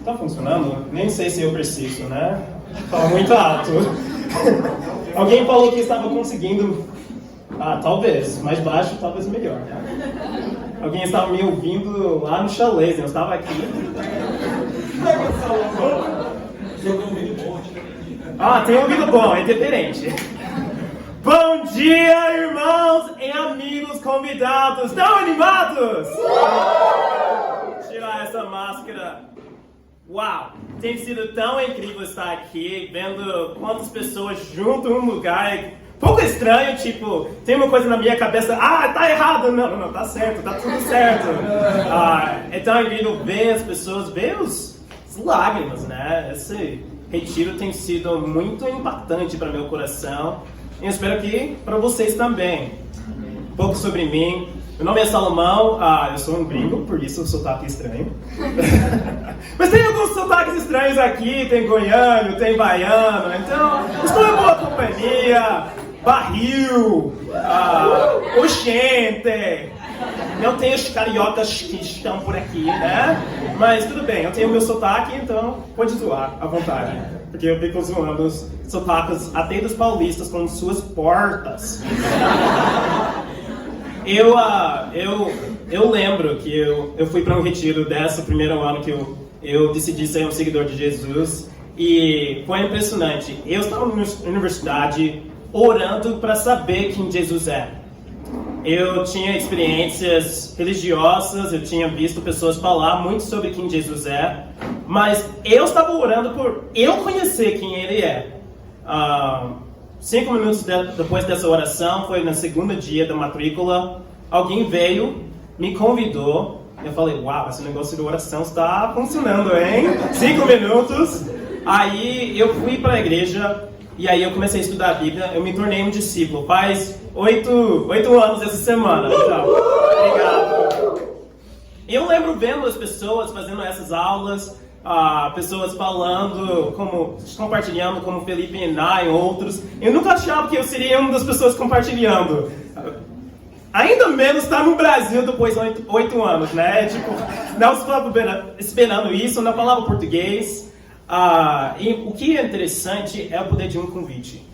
Tá funcionando? Nem sei se eu preciso, né? Tá muito alto. Alguém falou que estava conseguindo... talvez. Mais baixo, talvez melhor. Alguém estava me ouvindo lá no chalé, eu estava aqui. Tem um ouvido bom, é diferente. Bom dia, irmãos e amigos convidados. Estão animados? Tirar essa máscara. Uau! Tem sido tão incrível estar aqui, vendo quantas pessoas juntam em um lugar. Pouco estranho, tipo, tem uma coisa na minha cabeça, tá errado, não, tá certo, tá tudo certo. É tão incrível ver as pessoas, ver as lágrimas, né? Esse retiro tem sido muito impactante para meu coração e eu espero que para vocês também. Um pouco sobre mim. Meu nome é Salomão, eu sou um gringo, por isso o sotaque é estranho. Mas tem alguns sotaques estranhos aqui, tem goiano, tem baiano, então estou em boa companhia, barril, oxente. Não tenho os cariocas que estão por aqui, né? Mas tudo bem, eu tenho meu sotaque, então pode zoar à vontade. Porque eu fico zoando os sotaques até dos paulistas com suas portas. Eu lembro que eu fui para um retiro desse primeiro ano que eu decidi ser um seguidor de Jesus e foi impressionante. Eu estava na universidade orando para saber quem Jesus é. Eu tinha experiências religiosas, eu tinha visto pessoas falar muito sobre quem Jesus é, mas eu estava orando por eu conhecer quem Ele é. 5 minutos depois dessa oração, foi no segundo dia da matrícula, alguém veio, me convidou, eu falei, uau, esse negócio de oração está funcionando, hein? 5 minutos, aí eu fui para a igreja, e aí eu comecei a estudar a Bíblia, eu me tornei um discípulo, faz 8 anos essa semana, então, obrigado. Eu lembro vendo as pessoas fazendo essas aulas, pessoas falando, compartilhando, como Felipe e Nai e outros. Eu nunca achava que eu seria uma das pessoas compartilhando. Ainda menos estar no Brasil depois de 8 anos, né? Tipo, não estava esperando isso, não falava português. E o que é interessante é o poder de um convite.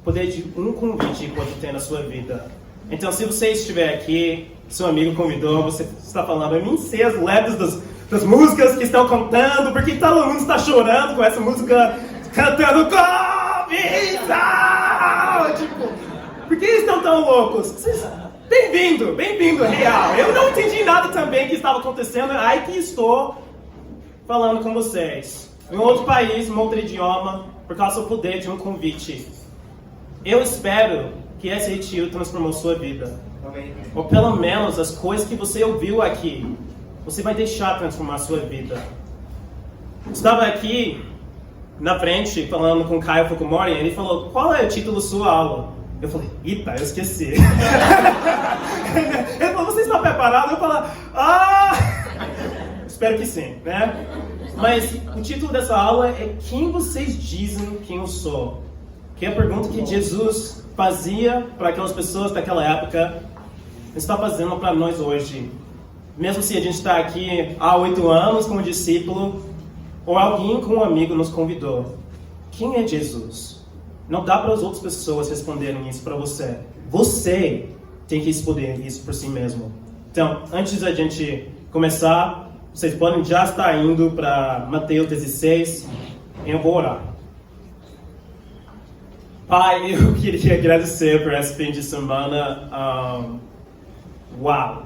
O poder de um convite pode ter na sua vida. Então, se você estiver aqui, seu amigo convidou, você está falando, eu nem sei as letras das músicas que estão cantando, porque todo mundo está chorando com essa música, cantando Convida! Tipo, por que eles estão tão loucos? Bem-vindo, real. Eu não entendi nada também que estava acontecendo, aí que estou falando com vocês. Em outro país, em outro idioma, por causa do poder de um convite. Eu espero que esse retiro transformou sua vida. Ou pelo menos as coisas que você ouviu aqui, você vai deixar transformar a sua vida. Estava aqui na frente falando com o Caio Fukumori, ele falou, qual é o título da sua aula? Eu falei, eita, eu esqueci. Ele falou, você está preparado? Eu falei, espero que sim, né? Mas o título dessa aula é quem vocês dizem quem eu sou? Que é a pergunta que Jesus fazia para aquelas pessoas daquela época, está fazendo para nós hoje. Mesmo se a gente está aqui há 8 anos como discípulo, ou alguém com um amigo nos convidou. Quem é Jesus? Não dá para as outras pessoas responderem isso para você. Você tem que responder isso por si mesmo. Então, antes da gente começar, vocês podem já estar indo para Mateus 16. Eu vou orar. Pai, eu queria agradecer por esse fim de semana. Uau!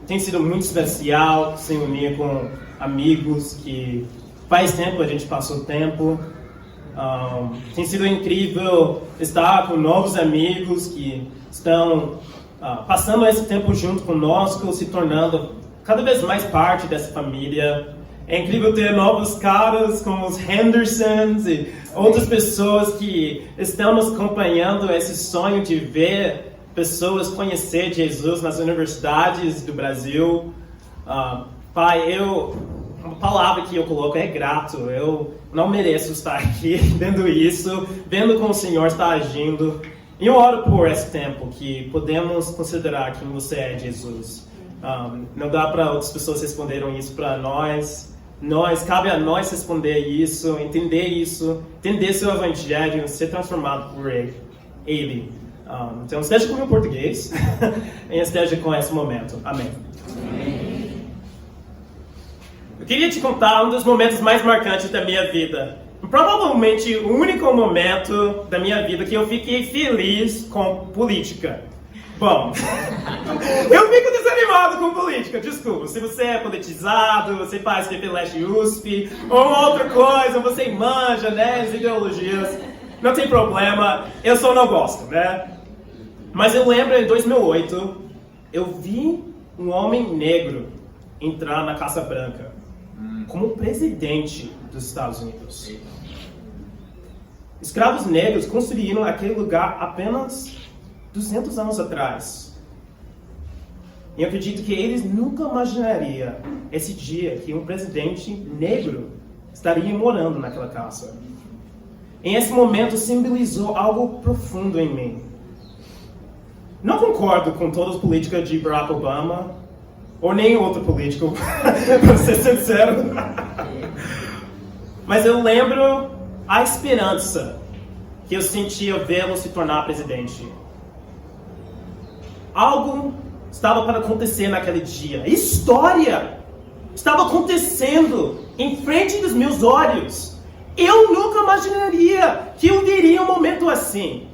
Tem sido muito especial se unir com amigos que faz tempo a gente passou tempo. Tem sido incrível estar com novos amigos que estão passando esse tempo junto conosco, se tornando cada vez mais parte dessa família. É incrível ter novos caras como os Hendersons e outras pessoas que estão nos acompanhando esse sonho de ver pessoas conhecer Jesus nas universidades do Brasil. Pai, a palavra que eu coloco é grato. Eu não mereço estar aqui vendo isso, vendo como o Senhor está agindo. E eu oro por esse tempo que podemos considerar quem você é, Jesus. Não dá para outras pessoas responderem isso para nós. Cabe a nós responder isso, entender seu evangelho, ser transformado por ele. Então esteja com o meu português e esteja com esse momento. Amém. Eu queria te contar um dos momentos mais marcantes da minha vida. Provavelmente o único momento da minha vida que eu fiquei feliz com política. Bom, eu fico desanimado com política, desculpa. Se você é politizado, você faz PPLeste USP, ou outra coisa, você manja, né, as ideologias, não tem problema, eu só não gosto, né? Mas eu lembro, em 2008, eu vi um homem negro entrar na Casa Branca como presidente dos Estados Unidos. Escravos negros construíram aquele lugar apenas 200 anos atrás. E eu acredito que eles nunca imaginariam esse dia que um presidente negro estaria morando naquela casa. E esse momento simbolizou algo profundo em mim. Não concordo com todas as políticas de Barack Obama, ou nem outro político, para ser sincero. Mas eu lembro a esperança que eu sentia vê-lo se tornar presidente. Algo estava para acontecer naquele dia. História estava acontecendo em frente dos meus olhos. Eu nunca imaginaria que eu viria um momento assim.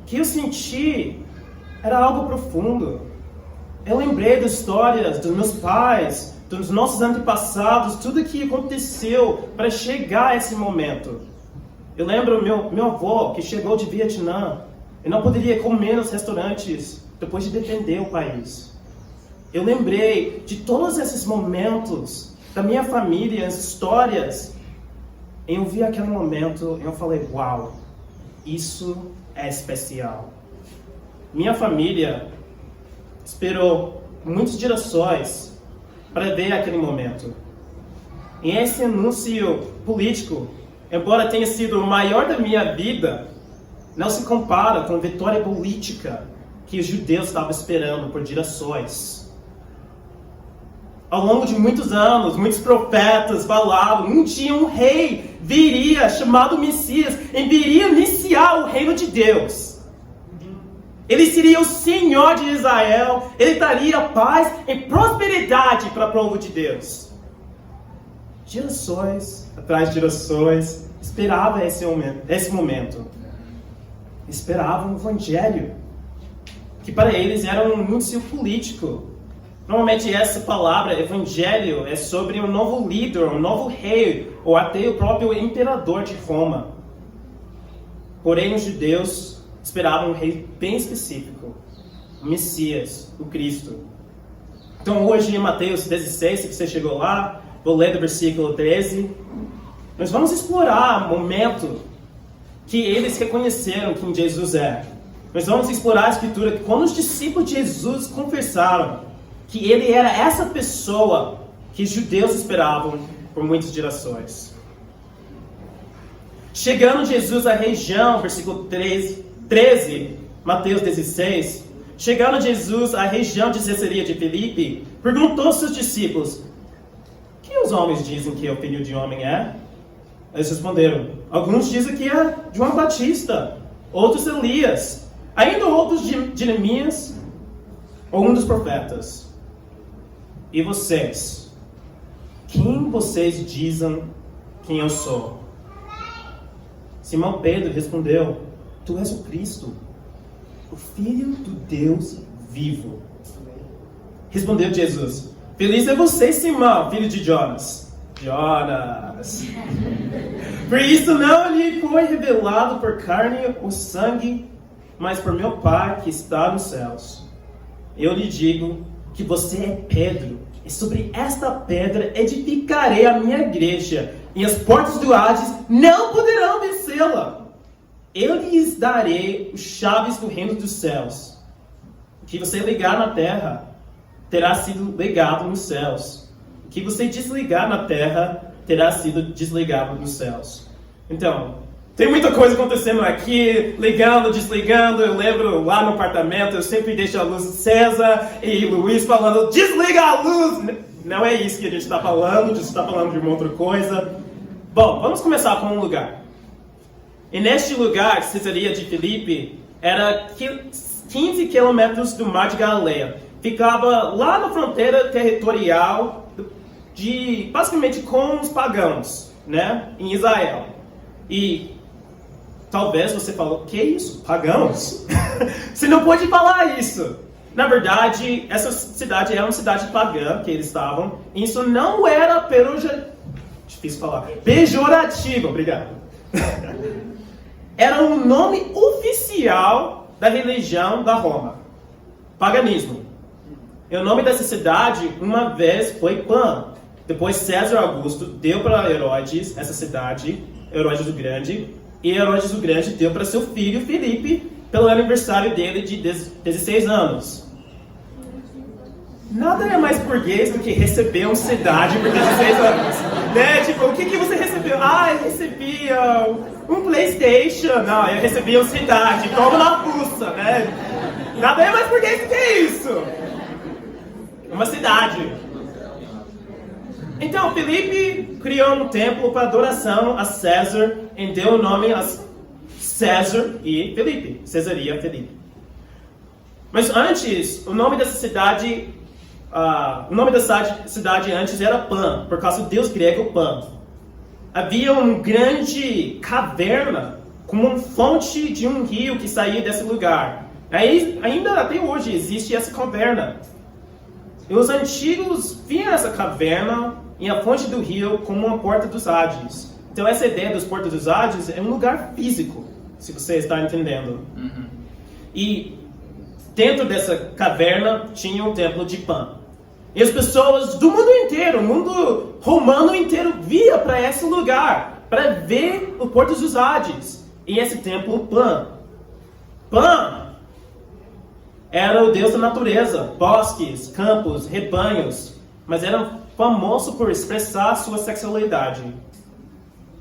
O que eu senti era algo profundo. Eu lembrei das histórias dos meus pais, dos nossos antepassados, tudo que aconteceu para chegar a esse momento. Eu lembro meu avô, que chegou de Vietnã, e não poderia comer nos restaurantes depois de defender o país. Eu lembrei de todos esses momentos da minha família, as histórias. E eu vi aquele momento e eu falei, uau, isso é especial. Minha família esperou muitas gerações para ver aquele momento. E esse anúncio político, embora tenha sido o maior da minha vida, não se compara com a vitória política que os judeus estavam esperando por gerações. Ao longo de muitos anos, muitos profetas falavam, um dia um rei viria, chamado Messias, e viria iniciar o reino de Deus. Ele seria o Senhor de Israel, ele daria paz e prosperidade para o povo de Deus. Gerações atrás de gerações esperavam esse momento. Esperavam o evangelho, que para eles era um anúncio político. Normalmente essa palavra, evangelho, é sobre um novo líder, um novo rei, ou até o próprio imperador de Roma. Porém, os judeus esperavam um rei bem específico, o Messias, o Cristo. Então hoje em Mateus 16, se você chegou lá, vou ler do versículo 13. Nós vamos explorar o momento que eles reconheceram quem Jesus é. Nós vamos explorar a Escritura que quando os discípulos de Jesus confessaram que ele era essa pessoa que os judeus esperavam por muitas gerações. Chegando Jesus à região, versículo 13, Mateus 16, chegando Jesus à região de Cesareia de Filipe, perguntou aos seus discípulos, quem os homens dizem que o Filho de Homem é? Eles responderam, alguns dizem que é João Batista, outros Elias, ainda outros de Jeremias, ou um dos profetas. E vocês? Quem vocês dizem quem eu sou? Simão Pedro respondeu, tu és o Cristo, o Filho do Deus vivo. Respondeu Jesus, feliz é você, Simão, filho de Jonas. Por isso não lhe foi revelado por carne ou sangue, mas por meu Pai que está nos céus. Eu lhe digo que você é Pedro, e sobre esta pedra edificarei a minha igreja, e as portas do Hades não poderão vencê-la. Eu lhes darei as chaves do reino dos céus. O que você ligar na terra terá sido ligado nos céus. O que você desligar na terra terá sido desligado nos céus. Então, Tem muita coisa acontecendo aqui, ligando, desligando. Eu lembro lá no apartamento, eu sempre deixo a luz acesa e Luiz falando, desliga a luz! Não é isso que a gente está falando, a gente está falando de uma outra coisa. Bom, vamos começar com um lugar. E neste lugar, Cesareia de Filipe, era 15 quilômetros do Mar de Galileia. Ficava lá na fronteira territorial basicamente com os pagãos, né, em Israel. E talvez você falou, que isso? Pagãos? Você não pode falar isso. Na verdade, essa cidade era uma cidade pagã que eles estavam. E isso não era pejorativo, obrigado. Era um nome oficial da religião da Roma. Paganismo. E o nome dessa cidade, uma vez, foi Pan. Depois César Augusto deu para Herodes essa cidade, Herodes o Grande. E Herodes o Grande deu para seu filho Filipe pelo aniversário dele de 16 anos. Nada é mais burguês do que receber uma cidade por 16 anos. Né? Tipo, o que você recebeu? Ah, eu recebi um PlayStation. Não, eu recebi uma cidade, como na fuça, né? Nada é mais burguês do que isso. Uma cidade. Então, Filipe criou um templo para adoração a César e deu o nome a César e Filipe, Cesareia Filipe. Mas antes, o nome dessa cidade antes era Pan, por causa do deus grego Pan. Havia uma grande caverna com uma fonte de um rio que saía desse lugar. Ainda até hoje existe essa caverna. E os antigos viam essa caverna e a fonte do rio como uma porta dos Hades. Então essa ideia dos portas dos Hades é um lugar físico, se você está entendendo. Uhum. E dentro dessa caverna tinha um templo de Pan. E as pessoas do mundo inteiro, o mundo romano inteiro, via para esse lugar para ver o porto dos Hades. E esse templo Pan. Pan era o deus da natureza, bosques, campos, rebanhos, mas era famoso por expressar sua sexualidade.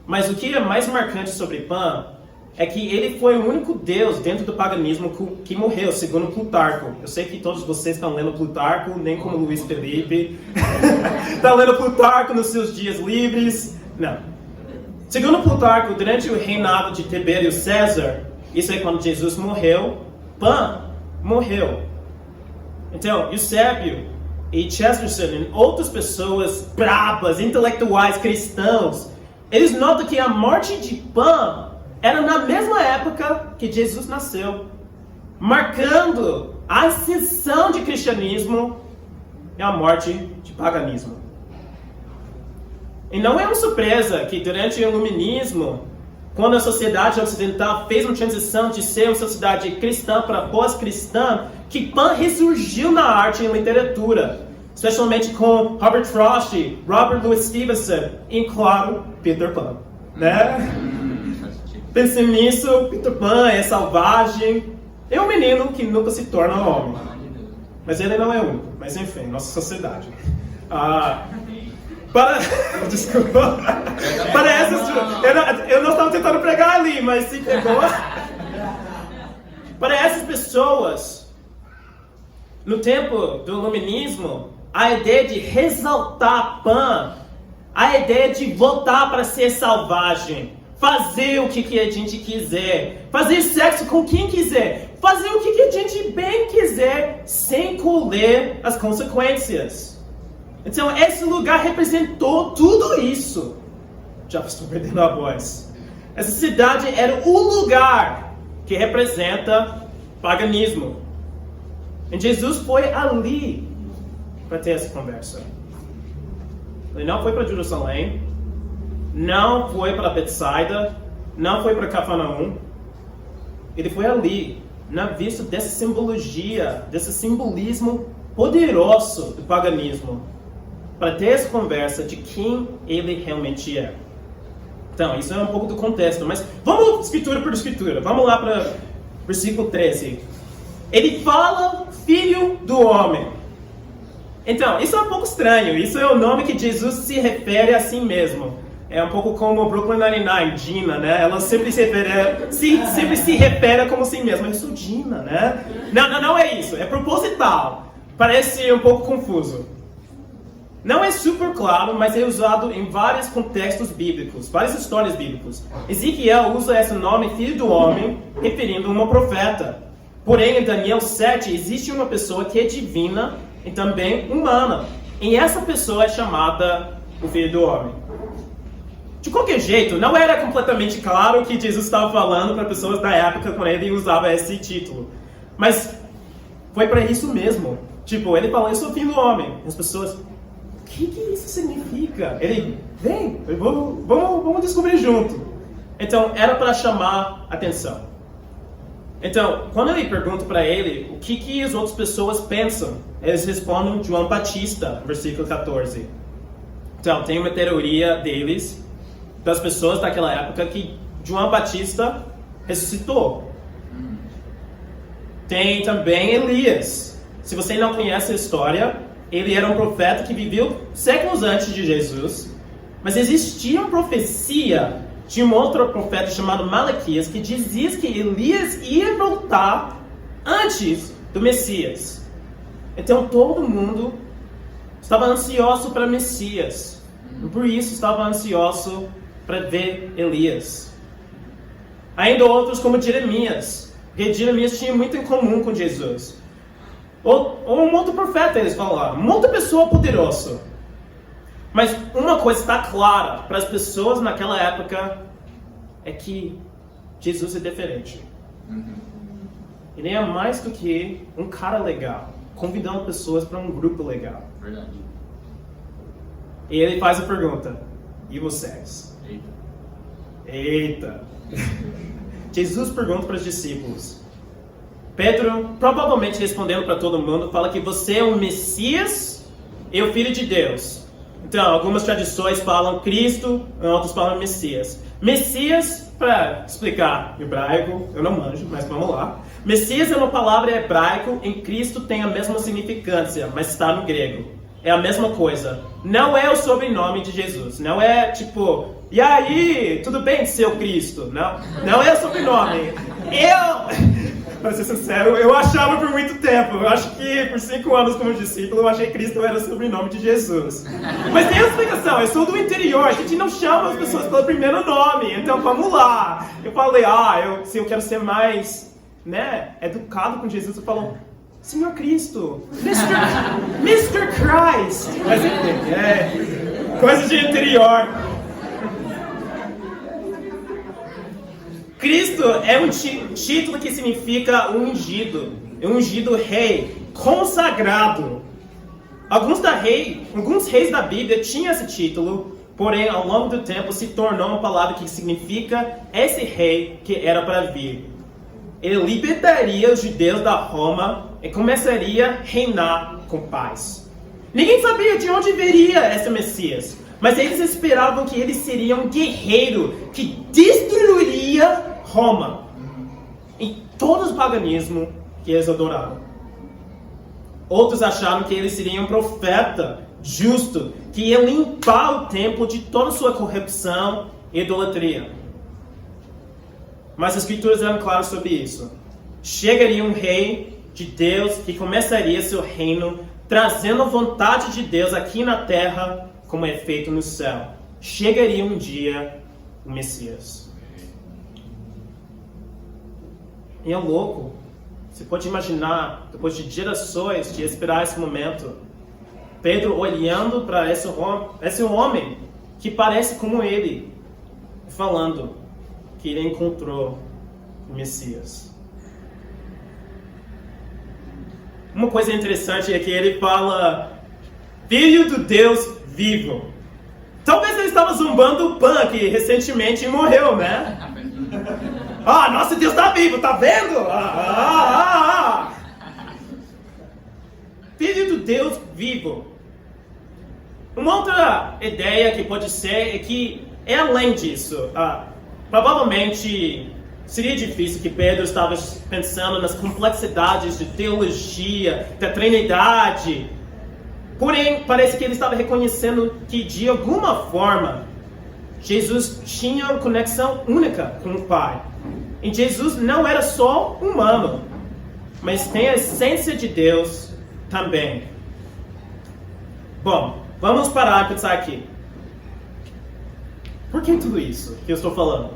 Mas o que é mais marcante sobre Pan é que ele foi o único deus dentro do paganismo que morreu, segundo Plutarco. Eu sei que todos vocês estão lendo Plutarco, nem como Luiz Felipe. Estão lendo Plutarco nos seus dias livres. Não. Segundo Plutarco, durante o reinado de Tibério César, isso é quando Jesus morreu, Pan morreu. Então, Eusébio e Chesterton e outras pessoas brabas, intelectuais, cristãos, eles notam que a morte de Pan era na mesma época que Jesus nasceu, marcando a ascensão de cristianismo e a morte de paganismo. E não é uma surpresa que durante o iluminismo, quando a sociedade ocidental fez uma transição de ser uma sociedade cristã para pós-cristã, que Pan ressurgiu na arte e literatura, especialmente com Robert Frost, Robert Louis Stevenson e, claro, Peter Pan, né? Pense nisso, Peter Pan é selvagem, é um menino que nunca se torna homem. Mas ele não é único, mas enfim, nossa sociedade. Desculpa. Eu não estava tentando pregar ali, mas se pegou. Para essas pessoas, no tempo do iluminismo, a ideia de ressaltar Pan, a ideia de voltar para ser selvagem, fazer o que a gente quiser, fazer sexo com quem quiser, fazer o que a gente bem quiser, sem colher as consequências. Então, esse lugar representou tudo isso. Já estou perdendo a voz. Essa cidade era o lugar que representa paganismo. E Jesus foi ali para ter essa conversa. Ele não foi para Jerusalém, não foi para Betsaida, não foi para Cafarnaum. Ele foi ali, na vista dessa simbologia, desse simbolismo poderoso do paganismo, para ter essa conversa de quem ele realmente é. Então, isso é um pouco do contexto, mas vamos escritura por escritura. Vamos lá para versículo 13. Ele fala filho do homem. Então, isso é um pouco estranho. Isso é o nome que Jesus se refere a si mesmo. é um pouco como Brooklyn Nine-Nine, Gina, né? Ela sempre se refere como si mesma. Eu sou Gina, né? Não é isso. É proposital. Parece um pouco confuso. Não é super claro, mas é usado em vários contextos bíblicos, várias histórias bíblicas. Ezequiel usa esse nome, filho do homem, referindo a uma profeta. Porém, em Daniel 7, existe uma pessoa que é divina e também humana. E essa pessoa é chamada o filho do homem. De qualquer jeito, não era completamente claro o que Jesus estava falando para pessoas da época quando ele usava esse título. Mas foi para isso mesmo. Tipo, ele falou, eu sou o filho do homem. E as pessoas, o que isso significa? Ele, vem, vamos descobrir junto. Então, era para chamar atenção. Então, quando ele pergunta para ele o que as outras pessoas pensam, eles respondem João Batista, versículo 14. Então, tem uma teoria deles, das pessoas daquela época, que João Batista ressuscitou. Tem também Elias. Se você não conhece a história, ele era um profeta que viveu séculos antes de Jesus, mas existia uma profecia de um outro profeta chamado Malaquias que dizia que Elias ia voltar antes do Messias. Então todo mundo estava ansioso para Messias. E por isso estava ansioso para ver Elias. Ainda outros como Jeremias, porque Jeremias tinha muito em comum com Jesus. Ou um outro profeta, eles falaram, muita pessoa poderosa. Mas uma coisa está clara para as pessoas naquela época é que Jesus é diferente. Ele é mais do que um cara legal, convidando pessoas para um grupo legal. Verdade. E ele faz a pergunta, e vocês? Eita! Jesus pergunta para os discípulos. Pedro, provavelmente respondendo para todo mundo, fala que você é o Messias e o Filho de Deus. Então, algumas tradições falam Cristo, outras falam Messias. Messias, para explicar em hebraico, eu não manjo, mas vamos lá. Messias é uma palavra hebraico, em Cristo tem a mesma significância, mas está no grego. É a mesma coisa. Não é o sobrenome de Jesus. Não é tipo, e aí, tudo bem seu Cristo? Não é o sobrenome. Para ser sincero, eu achava por muito tempo. Eu acho que por 5 anos como discípulo, eu achei que Cristo era o sobrenome de Jesus. Mas tem uma explicação, eu sou do interior, a gente não chama as pessoas pelo primeiro nome. Então vamos lá. Eu falei, se eu quero ser mais, educado com Jesus, eu falo, Senhor Cristo, Mr. Christ. Mas coisa de interior. Cristo é um título que significa ungido. É ungido rei, consagrado. Alguns reis da Bíblia tinham esse título, porém ao longo do tempo se tornou uma palavra que significa esse rei que era para vir. Ele libertaria os judeus da Roma e começaria a reinar com paz. Ninguém sabia de onde viria esse Messias, mas eles esperavam que ele seria um guerreiro que destruiria Roma e todo o paganismo que eles adoravam. Outros acharam que ele seria um profeta justo que ia limpar o templo de toda sua corrupção e idolatria. Mas as escrituras eram claras sobre isso. Chegaria um rei de Deus que começaria seu reino trazendo a vontade de Deus aqui na terra como é feito no céu. Chegaria um dia o Messias. E é louco. Você pode imaginar, depois de gerações de esperar esse momento, Pedro olhando para esse homem que parece como ele, falando que ele encontrou o Messias. Uma coisa interessante é que ele fala, Filho do Deus vivo. Talvez ele estava zombando o Pan, que recentemente morreu, né? Nossa, Deus está vivo, tá vendo? Filho do Deus vivo. Uma outra ideia que pode ser é que é além disso. Provavelmente seria difícil que Pedro estava pensando nas complexidades de teologia, da Trindade. Porém, parece que ele estava reconhecendo que de alguma forma Jesus tinha uma conexão única com o Pai. E Jesus não era só humano, mas tem a essência de Deus também. Bom, vamos parar e pensar aqui. Por que tudo isso que eu estou falando?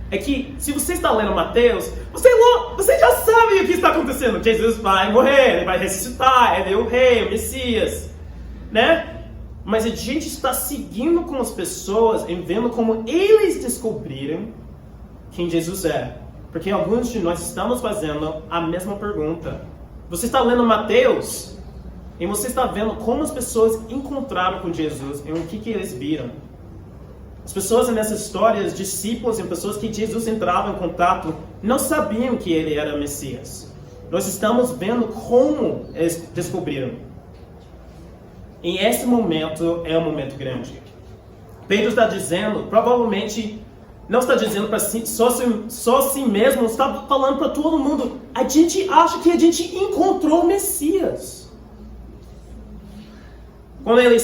É que, se você está lendo Mateus, você já sabe o que está acontecendo. Jesus vai morrer, ele vai ressuscitar, ele é o rei, o Messias, né? Mas a gente está seguindo com as pessoas e vendo como eles descobriram quem Jesus é. Porque alguns de nós estamos fazendo a mesma pergunta. Você está lendo Mateus e você está vendo como as pessoas encontraram com Jesus e o que eles viram. As pessoas nessas histórias, discípulos e pessoas que Jesus entrava em contato, não sabiam que ele era Messias. Nós estamos vendo como eles descobriram. E esse momento é um momento grande. Pedro está dizendo, provavelmente, não está dizendo para si, só si mesmo, está falando para todo mundo. A gente acha que a gente encontrou o Messias. Quando ele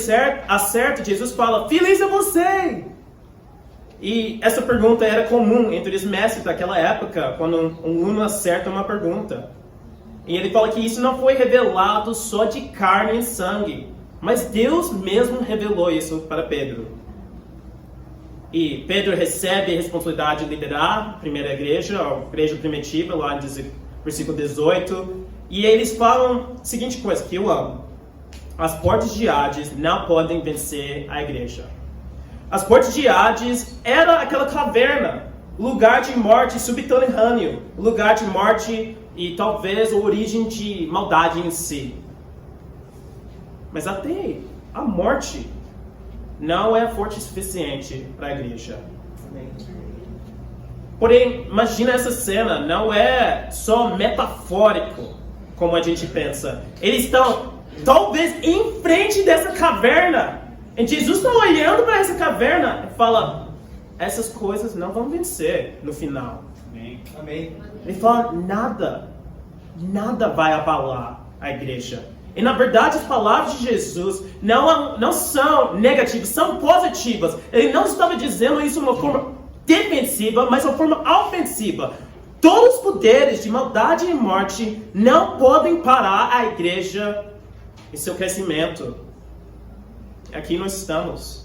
acerta, Jesus fala, feliz é você! E essa pergunta era comum entre os mestres daquela época, quando um aluno acerta uma pergunta. E ele fala que isso não foi revelado só de carne e sangue, mas Deus mesmo revelou isso para Pedro. E Pedro recebe a responsabilidade de liderar a primeira igreja, a igreja primitiva, lá no versículo 18. E eles falam a seguinte coisa, que eu amo. As portas de Hades não podem vencer a igreja. As portas de Hades era aquela caverna, lugar de morte subterrâneo, lugar de morte e talvez a origem de maldade em si. Mas até a morte não é forte o suficiente para a igreja. Porém, imagina essa cena, não é só metafórico, como a gente pensa. Eles estão, talvez, em frente dessa caverna. E Jesus está olhando para essa caverna e fala, essas coisas não vão vencer no final. Amém. Ele fala, nada vai abalar a igreja. E na verdade as palavras de Jesus não são negativas, são positivas. Ele não estava dizendo isso de uma forma defensiva, mas de uma forma ofensiva. Todos os poderes de maldade e morte não podem parar a igreja em seu crescimento. Aqui nós estamos.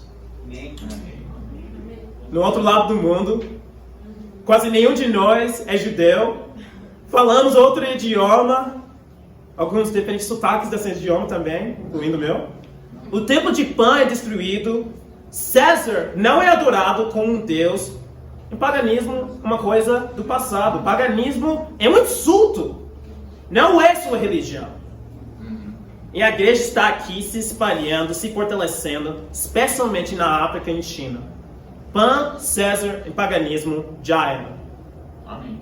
No outro lado do mundo, quase nenhum de nós é judeu. Falamos outro idioma. Alguns diferentes sotaques desse idioma também, incluindo o meu. O templo de Pan é destruído. César não é adorado como um deus. O paganismo é uma coisa do passado. O paganismo é um insulto. Não é sua religião. E a igreja está aqui se espalhando, se fortalecendo, especialmente na África e na China. Pan, César e paganismo já era. Amém.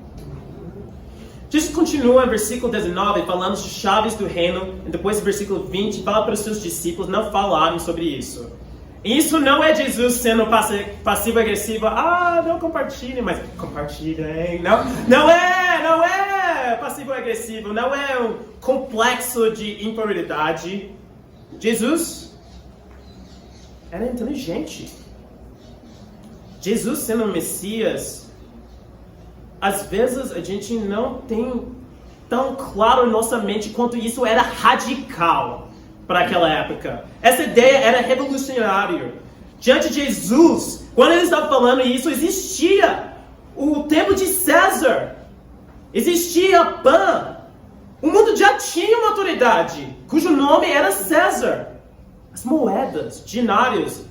Jesus continua em versículo 19 falando de chaves do reino, e depois no versículo 20 fala para os seus discípulos não falarem sobre isso. E isso não é Jesus sendo passivo-agressivo, não compartilhem, mas compartilhem, não é passivo-agressivo, não é um complexo de inferioridade. Jesus era inteligente. Jesus sendo o Messias, às vezes a gente não tem tão claro em nossa mente quanto isso era radical para aquela época. Essa ideia era revolucionária. Diante de Jesus, quando ele estava falando isso, existia o templo de César, existia Pan. O mundo já tinha uma autoridade, cujo nome era César. As moedas, dinários,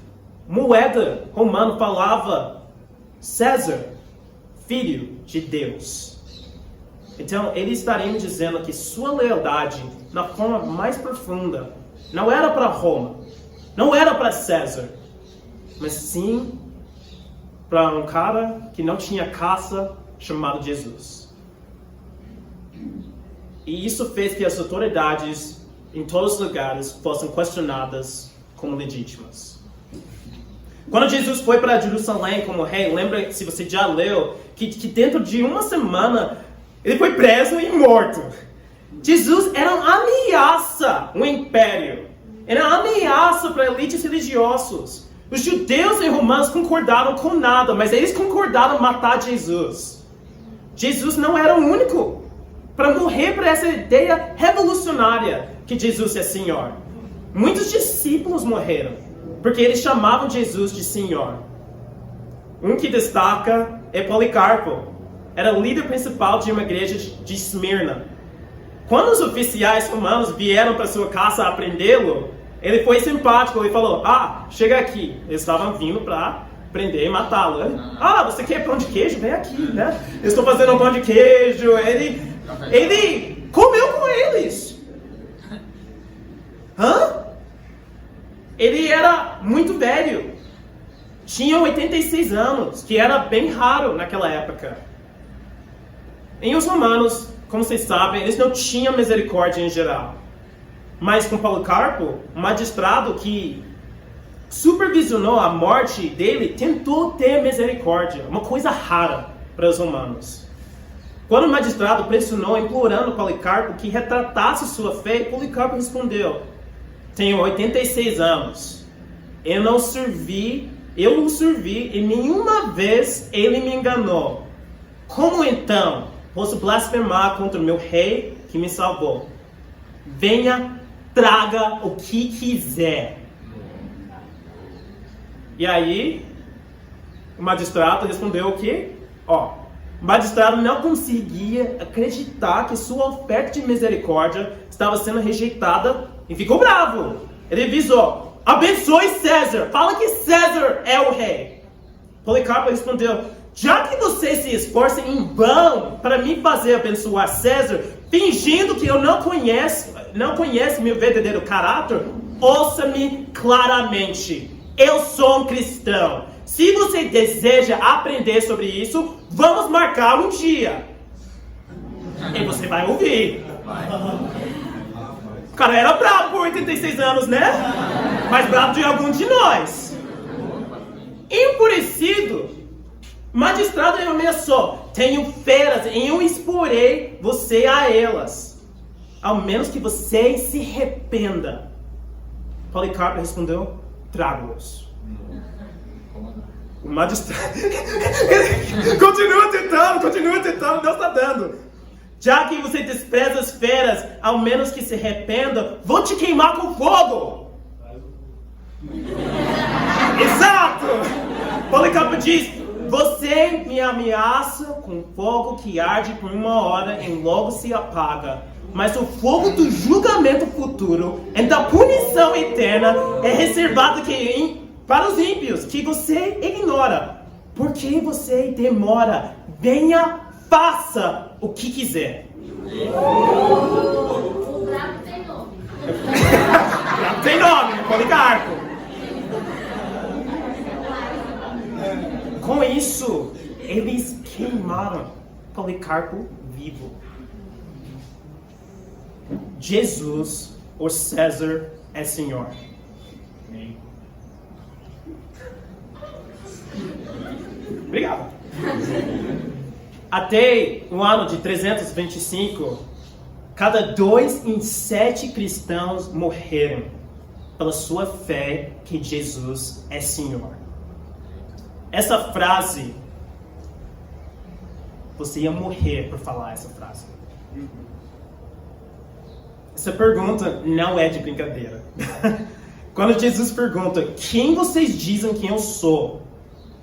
moeda romana falava César, filho de Deus. Então, eles estariam dizendo que sua lealdade, na forma mais profunda, não era para Roma, não era para César, mas sim para um cara que não tinha caça, chamado Jesus. E isso fez que as autoridades em todos os lugares fossem questionadas como legítimas. Quando Jesus foi para Jerusalém como rei, lembra, se você já leu, que dentro de uma semana ele foi preso e morto. Jesus era uma ameaça ao império. Era uma ameaça para elites religiosos. Os judeus e romanos concordaram com nada, mas eles concordaram em matar Jesus. Jesus não era o único para morrer para essa ideia revolucionária que Jesus é Senhor. Muitos discípulos morreram, porque eles chamavam Jesus de Senhor. Um que destaca é Policarpo. Era o líder principal de uma igreja de Esmirna. Quando os oficiais romanos vieram para sua casa prendê-lo, ele foi simpático e falou, chega aqui. Eles estavam vindo para prender e matá-lo. Você quer pão de queijo? Vem aqui, né? Eu estou fazendo um pão de queijo. Ele comeu com eles. Ele era muito velho. Tinha 86 anos, que era bem raro naquela época. E os romanos, como vocês sabem, eles não tinham misericórdia em geral. Mas com Policarpo, um magistrado que supervisionou a morte dele, tentou ter misericórdia. Uma coisa rara para os romanos. Quando o magistrado pressionou, implorando Policarpo que retratasse sua fé, Policarpo respondeu, tenho 86 anos. Eu não servi e nenhuma vez ele me enganou. Como então posso blasfemar contra o meu rei que me salvou? Venha, traga o que quiser. E aí, o magistrado respondeu o quê? O magistrado não conseguia acreditar que sua oferta de misericórdia estava sendo rejeitada e ficou bravo. Ele avisou, abençoe César, fala que César é o rei. Policarpo respondeu, já que você se esforça em vão para me fazer abençoar César, fingindo que eu não conheço meu verdadeiro caráter, ouça-me claramente. Eu sou um cristão. Se você deseja aprender sobre isso, vamos marcar um dia. E você vai ouvir. O cara era bravo por 86 anos, né? Mais bravo de algum de nós. Enfurecido, o magistrado ameaçou, tenho feras e eu exporei você a elas, ao menos que você se arrependa. Policarpo respondeu, trago-os. O magistrado continua tentando, Deus está dando. Já que você despreza as feras, ao menos que se arrependa, vou te queimar com fogo. Exato! Policarpo diz, você me ameaça com fogo que arde por 1 hora e logo se apaga. Mas o fogo do julgamento futuro e da punição eterna é reservado para os ímpios, que você ignora. Por que você demora? Venha, faça o que quiser. O bravo tem nome. Bravo tem nome, Policarpo. Com isso, eles queimaram Policarpo vivo. Jesus, ou César, é Senhor. Obrigado. Até o ano de 325, cada 2 em 7 cristãos morreram pela sua fé que Jesus é Senhor. Essa frase, você ia morrer por falar essa frase. Essa pergunta não é de brincadeira. Quando Jesus pergunta, quem vocês dizem que eu sou?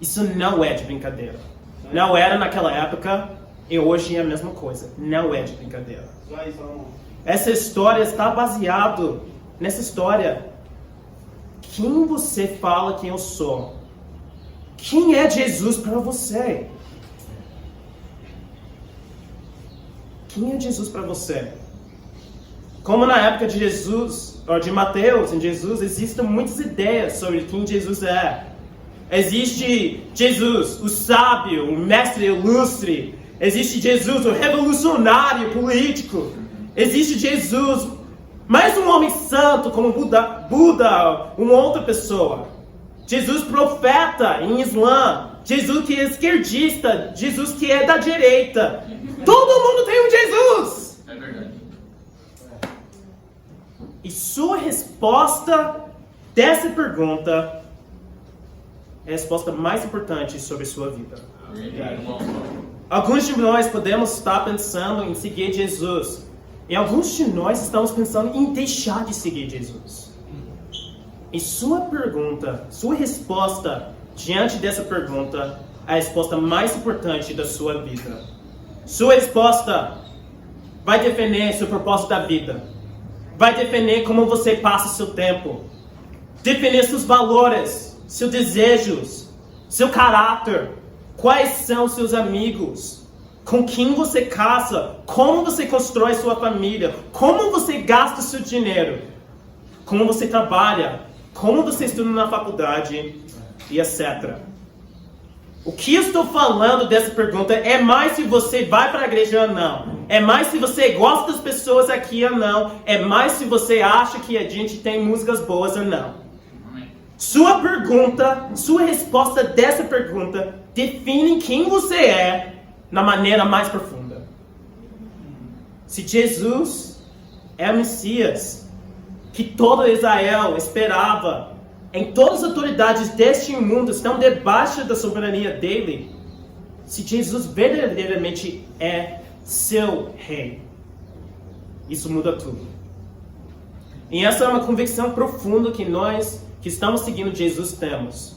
Isso não é de brincadeira. Não era naquela época e hoje é a mesma coisa. Não é de brincadeira. Essa história está baseada nessa história. Quem você fala que eu sou? Quem é Jesus para você? Quem é Jesus para você? Como na época de Jesus, ou de Mateus, em Jesus, existem muitas ideias sobre quem Jesus é. Existe Jesus, o sábio, o mestre ilustre. Existe Jesus, o revolucionário político. Existe Jesus, mais um homem santo como Buda, uma outra pessoa. Jesus profeta em Islã. Jesus que é esquerdista. Jesus que é da direita. Todo mundo tem um Jesus. É verdade. E sua resposta dessa pergunta é a resposta mais importante sobre sua vida. Alguns de nós podemos estar pensando em seguir Jesus. E alguns de nós estamos pensando em deixar de seguir Jesus. E sua pergunta, sua resposta diante dessa pergunta é a resposta mais importante da sua vida. Sua resposta vai definir seu propósito da vida. Vai definir como você passa seu tempo. Definir seus valores, seus desejos, seu caráter. Quais são seus amigos? Com quem você casa? Como você constrói sua família? Como você gasta seu dinheiro? Como você trabalha? Como você estuda na faculdade? E etc. O que eu estou falando dessa pergunta é mais se você vai para a igreja ou não. É mais se você gosta das pessoas aqui ou não. É mais se você acha que a gente tem músicas boas ou não. Sua pergunta, sua resposta dessa pergunta define quem você é na maneira mais profunda. Se Jesus é o Messias que todo Israel esperava, em todas as autoridades deste mundo estão debaixo da soberania dele. Se Jesus verdadeiramente é seu rei, isso muda tudo. E essa é uma convicção profunda que nós que estamos seguindo Jesus temos.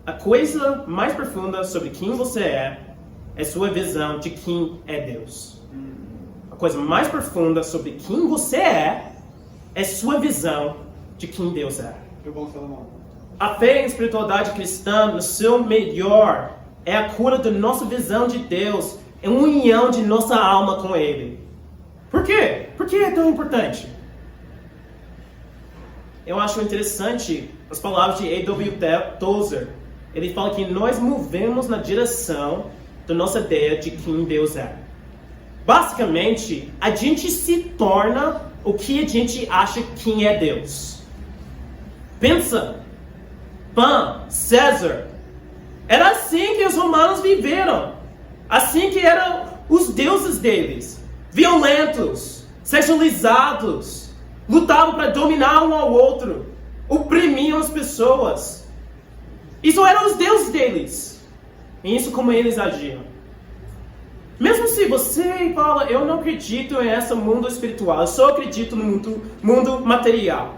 A coisa mais profunda sobre quem você é sua visão de quem é Deus. A coisa mais profunda sobre quem você é sua visão de quem Deus é. A fé em espiritualidade cristã, no seu melhor, é a cura da nossa visão de Deus, é uma união de nossa alma com Ele. Por quê? Por que é tão importante? Eu acho interessante as palavras de A.W. Tozer. Ele fala que nós movemos na direção da nossa ideia de quem Deus é. Basicamente, a gente se torna o que a gente acha quem é Deus. Pensa, Pan, César, era assim que os romanos viveram. Assim que eram os deuses deles. Violentos, sexualizados, lutavam para dominar um ao outro, oprimiam as pessoas. Isso eram os deuses deles. E isso como eles agiam. Mesmo se você fala, eu não acredito em esse mundo espiritual, eu só acredito no mundo material.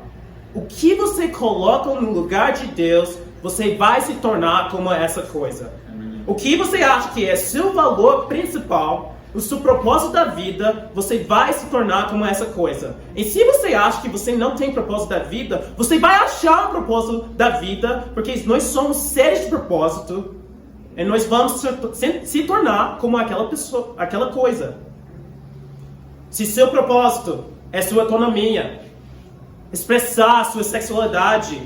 O que você coloca no lugar de Deus, você vai se tornar como essa coisa. O que você acha que é seu valor principal, o seu propósito da vida, você vai se tornar como essa coisa. E se você acha que você não tem propósito da vida, você vai achar um propósito da vida, porque nós somos seres de propósito, e nós vamos se tornar como aquela pessoa, aquela coisa. Se seu propósito é sua autonomia, expressar sua sexualidade,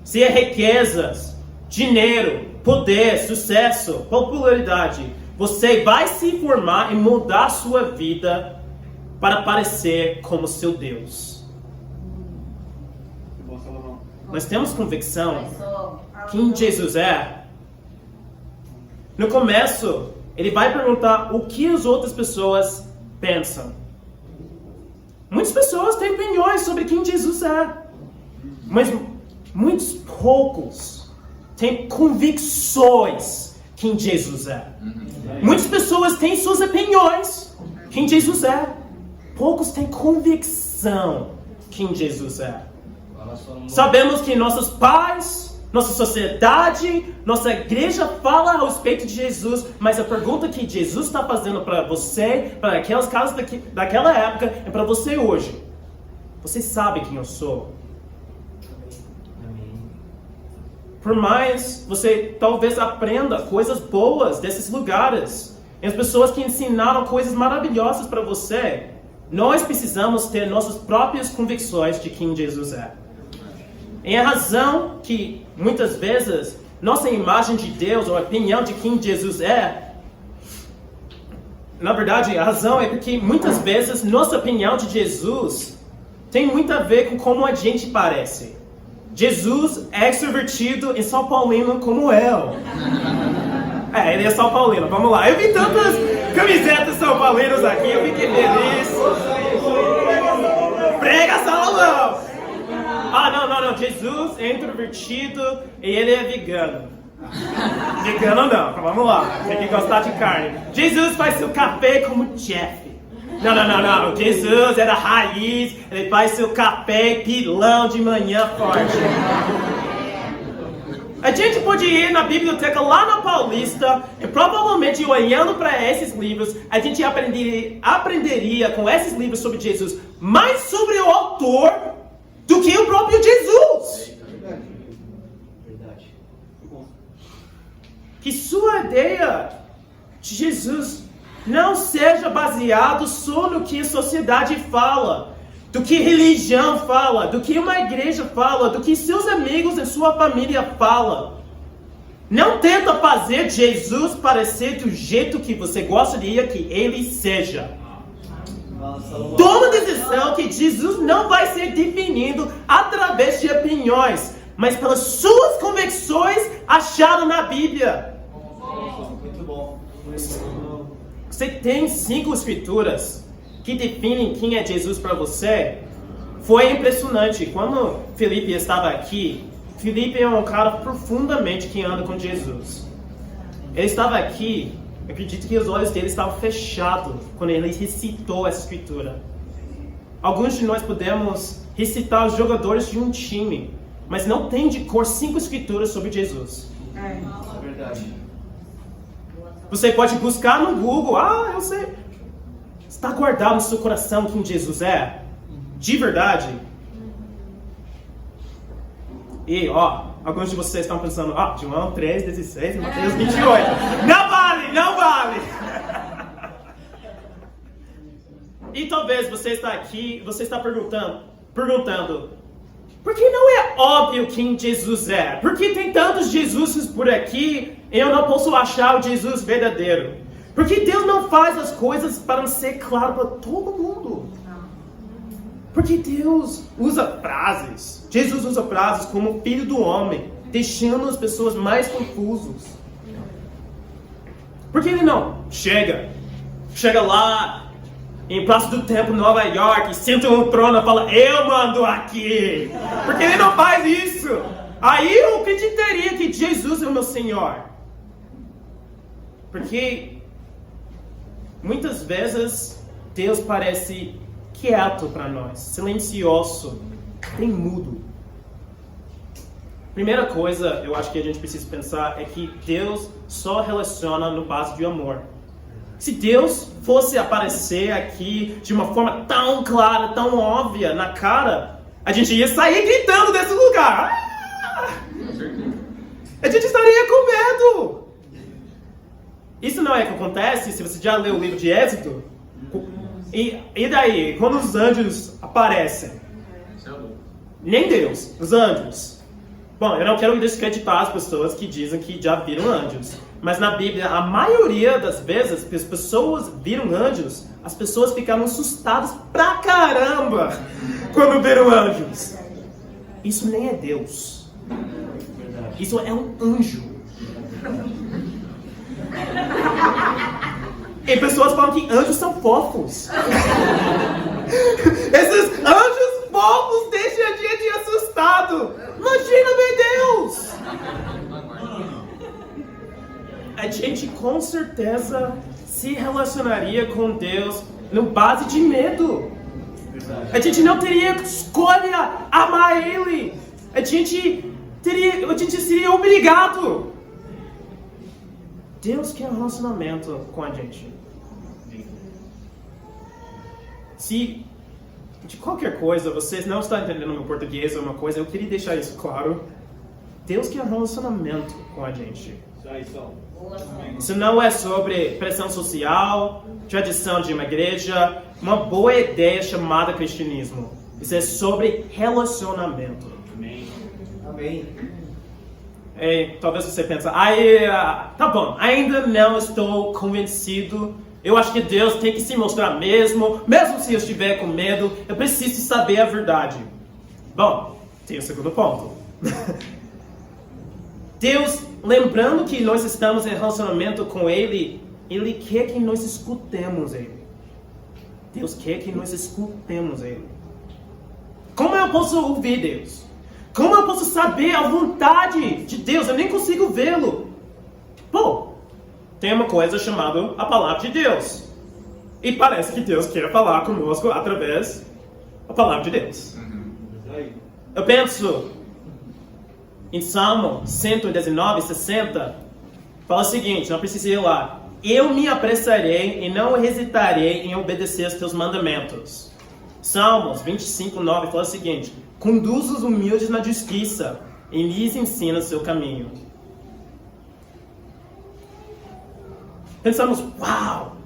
se é riquezas, dinheiro, poder, sucesso, popularidade, você vai se formar e mudar sua vida para parecer como seu Deus. Nós temos convicção quem Jesus é. No começo, ele vai perguntar o que as outras pessoas pensam. Muitas pessoas têm opiniões sobre quem Jesus é, mas muitos poucos têm convicções quem Jesus é. Muitas pessoas têm suas opiniões quem Jesus é. Poucos têm convicção quem Jesus é. Sabemos que nossos pais, nossa sociedade, nossa igreja fala a respeito de Jesus, mas a pergunta que Jesus está fazendo para você, para aquelas casas daquela época, é para você hoje. Você sabe quem eu sou? Por mais você talvez aprenda coisas boas desses lugares, e as pessoas que ensinaram coisas maravilhosas para você, nós precisamos ter nossas próprias convicções de quem Jesus é. E a razão que muitas vezes nossa imagem de Deus ou a opinião de quem Jesus é, na verdade a razão é porque muitas vezes nossa opinião de Jesus tem muito a ver com como a gente parece. Jesus é extrovertido e São Paulino como eu. Ele é São Paulino, vamos lá. Eu vi tantas camisetas São Paulinos aqui, eu fiquei feliz. Prega Salomão! Não, Jesus Jesus é introvertido e ele é vegano. Vegano não, vamos lá, tem que gostar de carne. Jesus faz seu café como Jeff. Não. Jesus era raiz, ele faz seu café pilão de manhã forte. A gente pode ir na biblioteca lá na Paulista e provavelmente olhando para esses livros, a gente aprenderia com esses livros sobre Jesus mais sobre o autor do que o próprio Jesus. Que sua ideia de Jesus não seja baseado só no que a sociedade fala, do que religião fala, do que uma igreja fala, do que seus amigos e sua família fala. Não tenta fazer Jesus parecer do jeito que você gostaria que ele seja. Toma a decisão que Jesus não vai ser definido através de opiniões, mas pelas suas convicções achadas na Bíblia. Muito bom. Você tem 5 escrituras que definem quem é Jesus para você. Foi impressionante. Quando Felipe estava aqui, Felipe é um cara profundamente que anda com Jesus. Ele estava aqui, eu acredito que os olhos dele estavam fechados quando ele recitou essa escritura. Alguns de nós podemos recitar os jogadores de um time, mas não tem de cor 5 escrituras sobre Jesus. É verdade. Você pode buscar no Google, eu sei. Está guardado no seu coração quem Jesus é? De verdade? E, alguns de vocês estão pensando, João 3,16 e Mateus 28. Não vale! E talvez você está aqui, você está perguntando, por que não é óbvio quem Jesus é? Por que tem tantos Jesuses por aqui e eu não posso achar o Jesus verdadeiro? Por que Deus não faz as coisas para ser claro para todo mundo? Porque Deus usa frases. Jesus usa frases como filho do homem, deixando as pessoas mais confusas. Por que ele não chega lá em Praça do Templo, Nova York, senta no trono e fala, eu mando aqui? Porque ele não faz isso. Aí eu acreditaria que Jesus é o meu Senhor. Porque muitas vezes Deus parece quieto para nós, silencioso, bem mudo. Primeira coisa, eu acho que a gente precisa pensar é que Deus só relaciona no base de amor. Se Deus fosse aparecer aqui de uma forma tão clara, tão óbvia, na cara, a gente ia sair gritando desse lugar. A gente estaria com medo. Isso não é o que acontece se você já leu o livro de Êxodo. E daí, quando os anjos aparecem? Nem Deus, os anjos. Bom, eu não quero descreditar as pessoas que dizem que já viram anjos. Mas na Bíblia, a maioria das vezes que as pessoas viram anjos, as pessoas ficaram assustadas pra caramba quando viram anjos. Isso nem é Deus. Isso é um anjo. E pessoas falam que anjos são fofos. Esses anjos fofos deixam a gente assustado. Imagina ver Deus. A gente com certeza se relacionaria com Deus no base de medo. A gente não teria escolha amar Ele. A gente seria obrigado. Deus quer um relacionamento com a gente. Se de qualquer coisa vocês não estão entendendo meu português ou uma coisa, eu queria deixar isso claro. Deus quer um relacionamento com a gente. Isso não é sobre pressão social, tradição de uma igreja, uma boa ideia chamada cristianismo. Isso é sobre relacionamento. Amém. E talvez você pense, tá bom, ainda não estou convencido. Eu acho que Deus tem que se mostrar mesmo se eu estiver com medo, eu preciso saber a verdade. Bom, tem o segundo ponto. Deus, lembrando que nós estamos em relacionamento com Ele, Ele quer que nós escutemos Ele. Deus quer que nós escutemos Ele. Como eu posso ouvir Deus? Como eu posso saber a vontade de Deus? Eu nem consigo vê-lo. Bom, tem uma coisa chamada a palavra de Deus. E parece que Deus quer falar conosco através da palavra de Deus. Eu penso em Salmo 119, 60, fala o seguinte, não precisa ir lá. Eu me apressarei e não hesitarei em obedecer os teus mandamentos. Salmos 25, 9 fala o seguinte, conduz os humildes na justiça e lhes ensina o seu caminho. Pensamos, uau,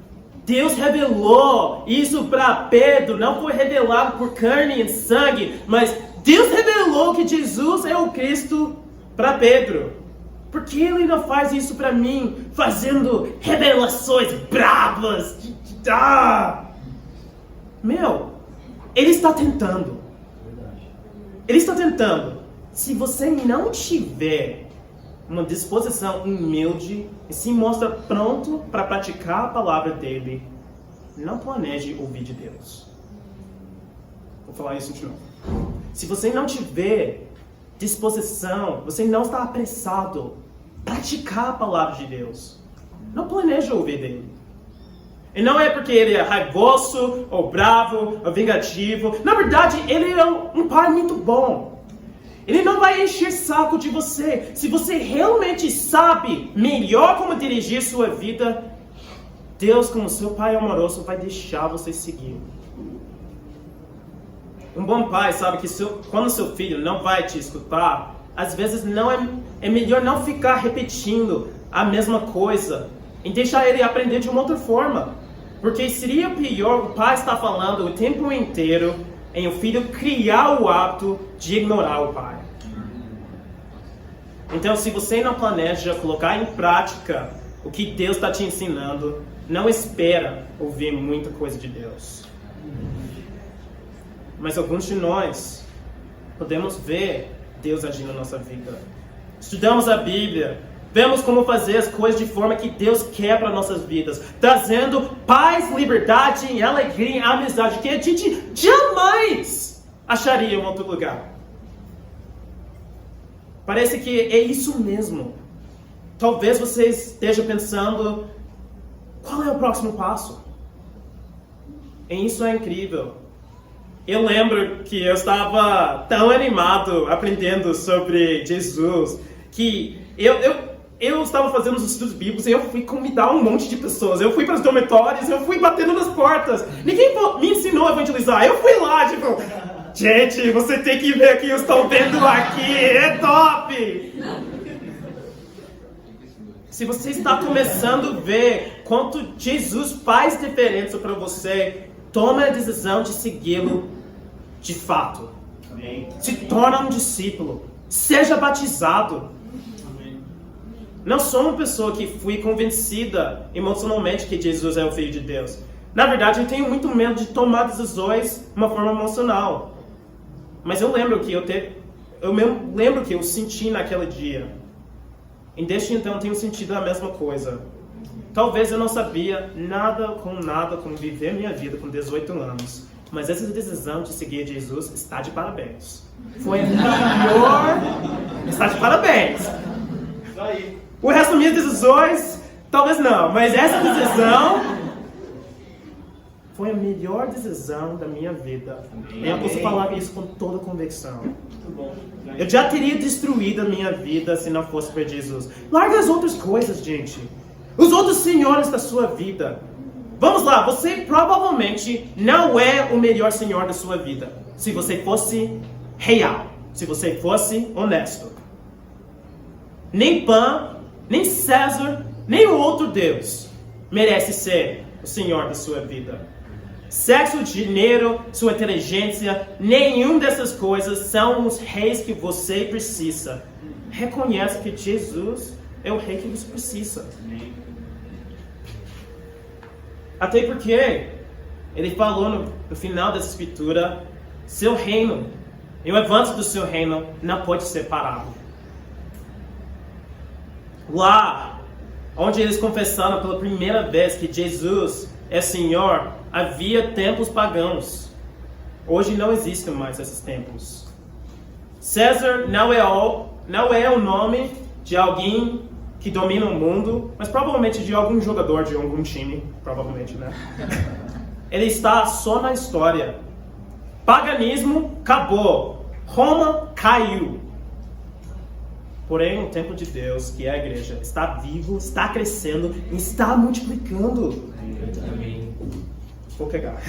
Deus revelou isso para Pedro, não foi revelado por carne e sangue, mas Deus revelou que Jesus é o Cristo para Pedro. Por que Ele não faz isso para mim, fazendo revelações bravas? Ele está tentando. Ele está tentando. Se você não tiver uma disposição humilde e se mostra pronto para praticar a palavra dele, não planeje ouvir de Deus. Vou falar isso de novo. Se você não tiver disposição, você não está apressado a praticar a palavra de Deus, não planeje ouvir dele. E não é porque ele é raivoso, ou bravo, ou vingativo. Na verdade, ele é um pai muito bom. Ele não vai encher saco de você. Se você realmente sabe melhor como dirigir sua vida, Deus, como seu pai amoroso, vai deixar você seguir. Um bom pai sabe que quando seu filho não vai te escutar, às vezes é melhor não ficar repetindo a mesma coisa e deixar ele aprender de uma outra forma. Porque seria pior o pai estar falando o tempo inteiro em o filho criar o hábito de ignorar o pai. Então, se você não planeja colocar em prática o que Deus está te ensinando, não espera ouvir muita coisa de Deus. Mas alguns de nós podemos ver Deus agindo na nossa vida. Estudamos a Bíblia, vemos como fazer as coisas de forma que Deus quer para nossas vidas, trazendo paz, liberdade, alegria, amizade que a gente jamais acharia em outro lugar. Parece que é isso mesmo. Talvez você esteja pensando, qual é o próximo passo? E isso é incrível. Eu lembro que eu estava tão animado aprendendo sobre Jesus, que eu estava fazendo os estudos bíblicos e eu fui convidar um monte de pessoas. Eu fui para os dormitórios, eu fui batendo nas portas. Ninguém me ensinou a evangelizar. Eu fui lá, gente, você tem que ver o que eu estou vendo aqui, é top! Se você está começando a ver quanto Jesus faz diferença para você, tome a decisão de segui-lo de fato. Amém. Se torna um discípulo. Seja batizado. Amém. Não sou uma pessoa que fui convencida emocionalmente que Jesus é o Filho de Deus. Na verdade, eu tenho muito medo de tomar decisões de uma forma emocional. Mas eu lembro que eu senti naquele dia. E desde então eu tenho sentido a mesma coisa. Talvez eu não sabia nada como viver minha vida com 18 anos. Mas essa decisão de seguir Jesus está de parabéns. Foi a melhor... Está de parabéns. O resto das minhas decisões, talvez não. Mas essa decisão foi a melhor decisão da minha vida. E eu posso falar isso com toda convicção. Eu já teria destruído a minha vida se não fosse por Jesus. Larga as outras coisas, gente. Os outros senhores da sua vida. Vamos lá, você provavelmente não é o melhor senhor da sua vida. Se você fosse real. Se você fosse honesto. Nem Pan, nem César, nem o outro Deus merece ser o senhor da sua vida. Sexo, dinheiro, sua inteligência, nenhum dessas coisas são os reis que você precisa. Reconheça que Jesus é o rei que você precisa. Até porque ele falou no final dessa escritura, seu reino e o avanço do seu reino não pode ser parado. Lá, onde eles confessaram pela primeira vez que Jesus é Senhor, havia templos pagãos. Hoje não existem mais esses templos. César não é o nome de alguém que domina o mundo, mas provavelmente de algum jogador de algum time, provavelmente, né? Ele está só na história. Paganismo acabou. Roma caiu. Porém, o templo de Deus, que é a igreja, está vivo, está crescendo e está multiplicando. Vou pegar.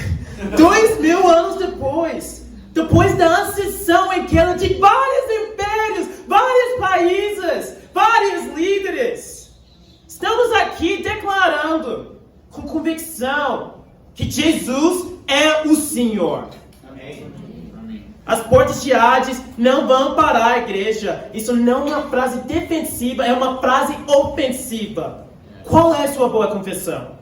2000 anos depois da ascensão em queda de vários impérios, vários países, vários líderes, estamos aqui declarando com convicção que Jesus é o Senhor. Amém. As portas de Hades não vão parar a igreja. Isso não é uma frase defensiva, é uma frase ofensiva. Qual é a sua boa confissão?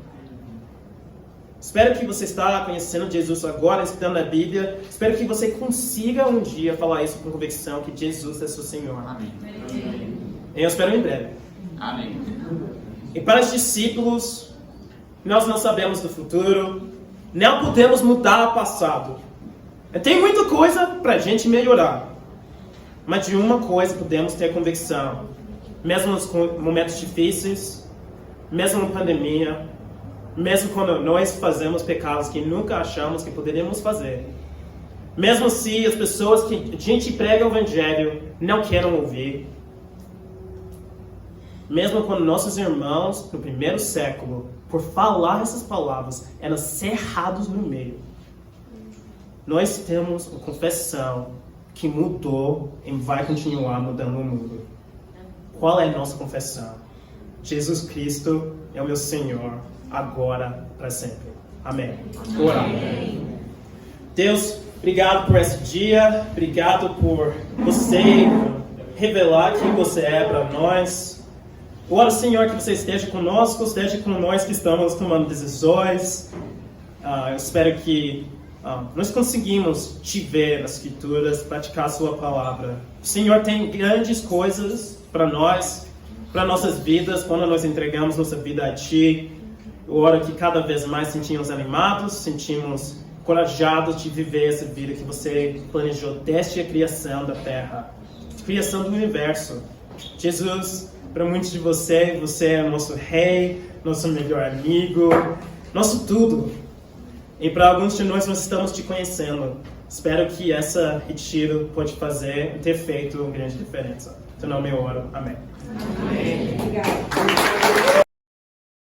Espero que você está conhecendo Jesus agora, estudando a Bíblia. Espero que você consiga um dia falar isso com convicção, que Jesus é seu Senhor. Amém. Eu espero em breve. Amém. E para os discípulos, nós não sabemos do futuro, não podemos mudar o passado. Tem muita coisa para a gente melhorar, mas de uma coisa podemos ter convicção, mesmo nos momentos difíceis, mesmo na pandemia, mesmo quando nós fazemos pecados que nunca achamos que poderíamos fazer, mesmo se as pessoas que a gente prega o Evangelho não querem ouvir, mesmo quando nossos irmãos no primeiro século, por falar essas palavras, eram cerrados no meio. Nós temos uma confissão que mudou e vai continuar mudando o mundo. Qual é a nossa confissão? Jesus Cristo é o meu Senhor, agora para sempre. Amém. Orar. Deus, obrigado por esse dia. Obrigado por você revelar quem você é para nós. Oro, Senhor, que você esteja conosco, esteja com nós que estamos tomando decisões. Eu espero que nós conseguimos te ver nas Escrituras, praticar a sua palavra. O Senhor tem grandes coisas para nós, para nossas vidas, quando nós entregamos nossa vida a Ti. Eu oro que cada vez mais sentimos animados, sentimos corajados de viver essa vida que você planejou desde a criação da Terra, a criação do universo. Jesus, para muitos de você é nosso rei, nosso melhor amigo, nosso tudo. E para alguns de nós estamos te conhecendo. Espero que essa retiro pode ter feito uma grande diferença. Então, no meu oro. Amém. Amém. Obrigada.